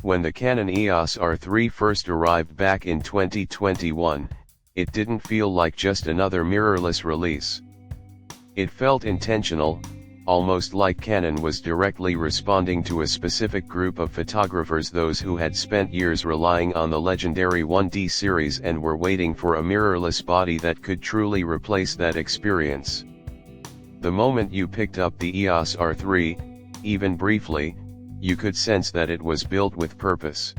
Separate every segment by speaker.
Speaker 1: When the Canon EOS R3 first arrived back in 2021, it didn't feel like just another mirrorless release. It felt intentional, almost like Canon was directly responding to a specific group of photographers, those who had spent years relying on the legendary 1D series and were waiting for a mirrorless body that could truly replace that experience. The moment you picked up the EOS R3, even briefly, you could sense that it was built with purpose.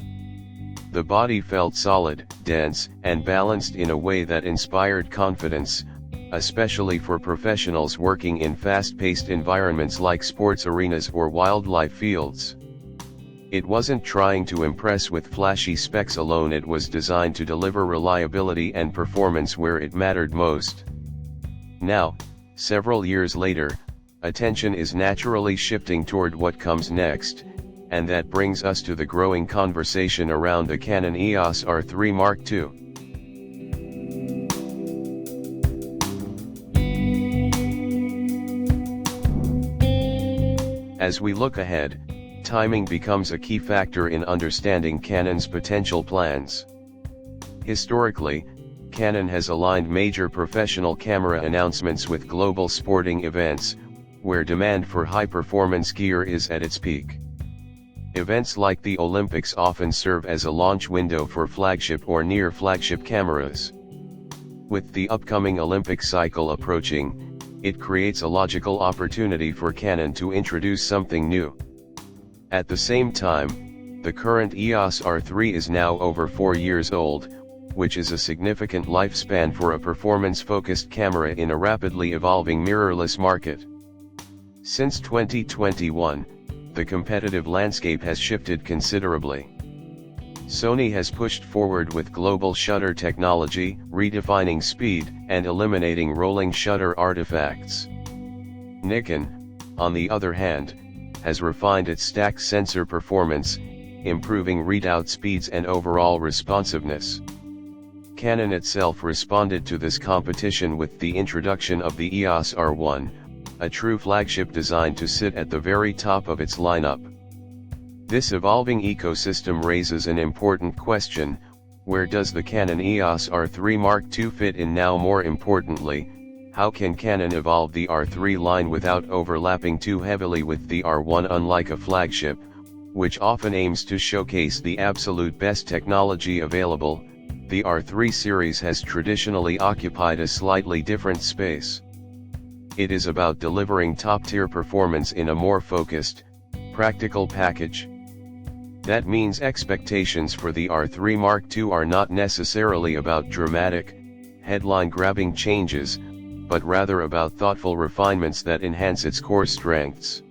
Speaker 1: The body felt solid, dense, and balanced in a way that inspired confidence, especially for professionals working in fast-paced environments like sports arenas or wildlife fields. It wasn't trying to impress with flashy specs alone, it was designed to deliver reliability and performance where it mattered most. Now, several years later, attention is naturally shifting toward what comes next, and that brings us to the growing conversation around the Canon EOS R3 Mark II. As we look ahead, timing becomes a key factor in understanding Canon's potential plans. Historically, Canon has aligned major professional camera announcements with global sporting events, where demand for high-performance gear is at its peak. Events like the Olympics often serve as a launch window for flagship or near-flagship cameras. With the upcoming Olympic cycle approaching, it creates a logical opportunity for Canon to introduce something new. At the same time, the current EOS R3 is now over 4 years old, which is a significant lifespan for a performance-focused camera in a rapidly evolving mirrorless market. Since 2021, the competitive landscape has shifted considerably. Sony has pushed forward with global shutter technology, redefining speed and eliminating rolling shutter artifacts. Nikon, on the other hand, has refined its stacked sensor performance, improving readout speeds and overall responsiveness. Canon itself responded to this competition with the introduction of the EOS R1, a true flagship designed to sit at the very top of its lineup. This evolving ecosystem raises an important question: where does the Canon EOS R3 Mark II fit in now? More importantly, how can Canon evolve the R3 line without overlapping too heavily with the R1? Unlike a flagship, which often aims to showcase the absolute best technology available, the R3 series has traditionally occupied a slightly different space. It is about delivering top-tier performance in a more focused, practical package. That means expectations for the R3 Mark II are not necessarily about dramatic, headline-grabbing changes, but rather about thoughtful refinements that enhance its core strengths.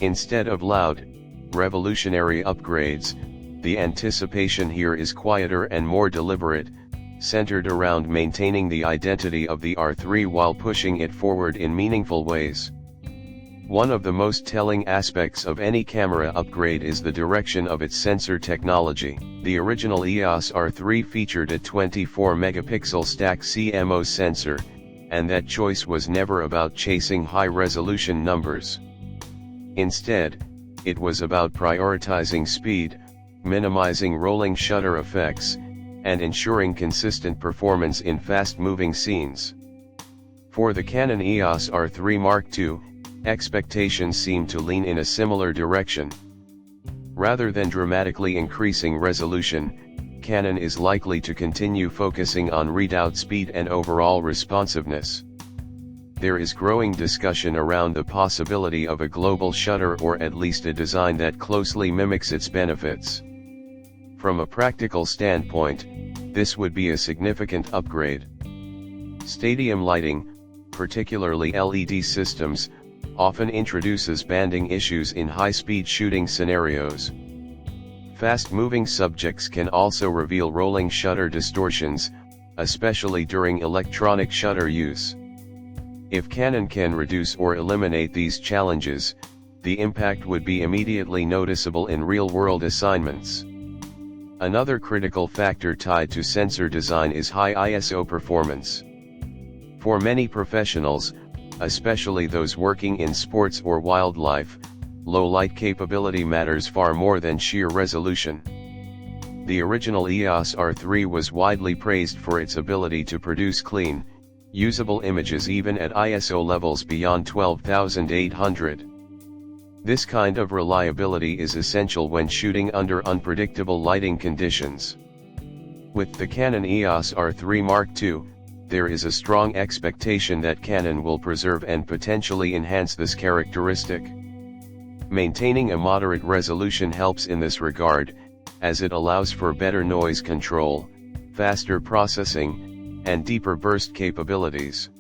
Speaker 1: Instead of loud, revolutionary upgrades, the anticipation here is quieter and more deliberate, centered around maintaining the identity of the R3 while pushing it forward in meaningful ways. One of the most telling aspects of any camera upgrade is the direction of its sensor technology. The original EOS R3 featured a 24-megapixel stack CMOS sensor, and that choice was never about chasing high-resolution numbers. Instead, it was about prioritizing speed, minimizing rolling shutter effects, and ensuring consistent performance in fast-moving scenes. For the Canon EOS R3 Mark II, expectations seem to lean in a similar direction. Rather than dramatically increasing resolution, Canon is likely to continue focusing on readout speed and overall responsiveness. There is growing discussion around the possibility of a global shutter, or at least a design that closely mimics its benefits. From a practical standpoint, this would be a significant upgrade. Stadium lighting, particularly LED systems, often introduces banding issues in high-speed shooting scenarios. Fast-moving subjects can also reveal rolling shutter distortions, especially during electronic shutter use. If Canon can reduce or eliminate these challenges, the impact would be immediately noticeable in real-world assignments. Another critical factor tied to sensor design is high ISO performance. For many professionals, especially those working in sports or wildlife, low light capability matters far more than sheer resolution. The original EOS R3 was widely praised for its ability to produce clean, usable images even at ISO levels beyond 12,800. This kind of reliability is essential when shooting under unpredictable lighting conditions. With the Canon EOS R3 Mark II, there is a strong expectation that Canon will preserve and potentially enhance this characteristic. Maintaining a moderate resolution helps in this regard, as it allows for better noise control, faster processing, and deeper burst capabilities.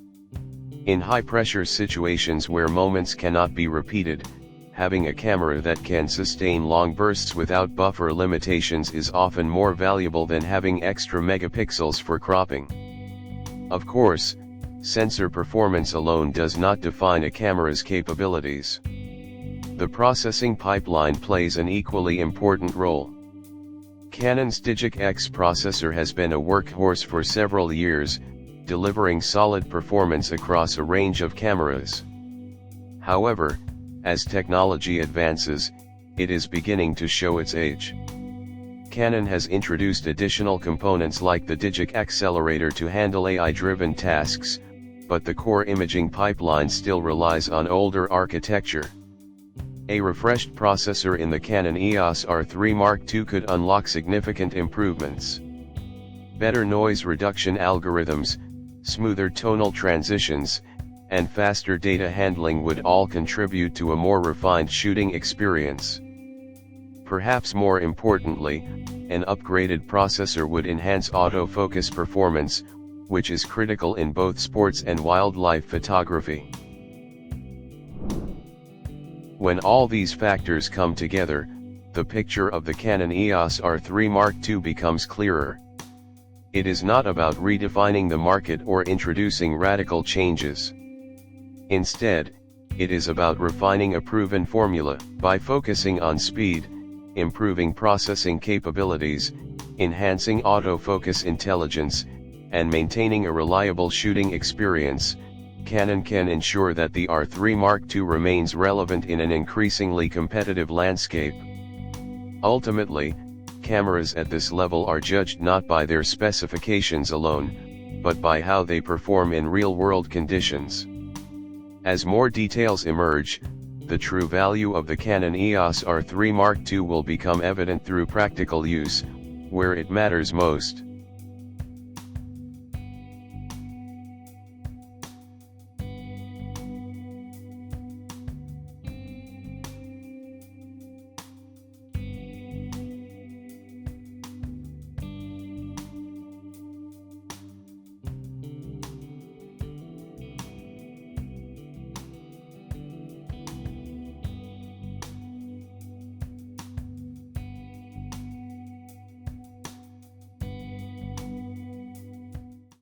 Speaker 1: In high-pressure situations where moments cannot be repeated, having a camera that can sustain long bursts without buffer limitations is often more valuable than having extra megapixels for cropping. Of course, sensor performance alone does not define a camera's capabilities. The processing pipeline plays an equally important role. Canon's Digic X processor has been a workhorse for several years, delivering solid performance across a range of cameras. However, as technology advances, it is beginning to show its age. Canon has introduced additional components like the Digic accelerator to handle AI-driven tasks, but the core imaging pipeline still relies on older architecture. A refreshed processor in the Canon EOS R3 Mark II could unlock significant improvements. Better noise reduction algorithms, smoother tonal transitions, and faster data handling would all contribute to a more refined shooting experience. Perhaps more importantly, an upgraded processor would enhance autofocus performance, which is critical in both sports and wildlife photography. When all these factors come together, the picture of the Canon EOS R3 Mark II becomes clearer. It is not about redefining the market or introducing radical changes. Instead, it is about refining a proven formula. By focusing on speed, improving processing capabilities, enhancing autofocus intelligence, and maintaining a reliable shooting experience, Canon can ensure that the R3 Mark II remains relevant in an increasingly competitive landscape. Ultimately, cameras at this level are judged not by their specifications alone, but by how they perform in real-world conditions. As more details emerge, the true value of the Canon EOS R3 Mark II will become evident through practical use, where it matters most.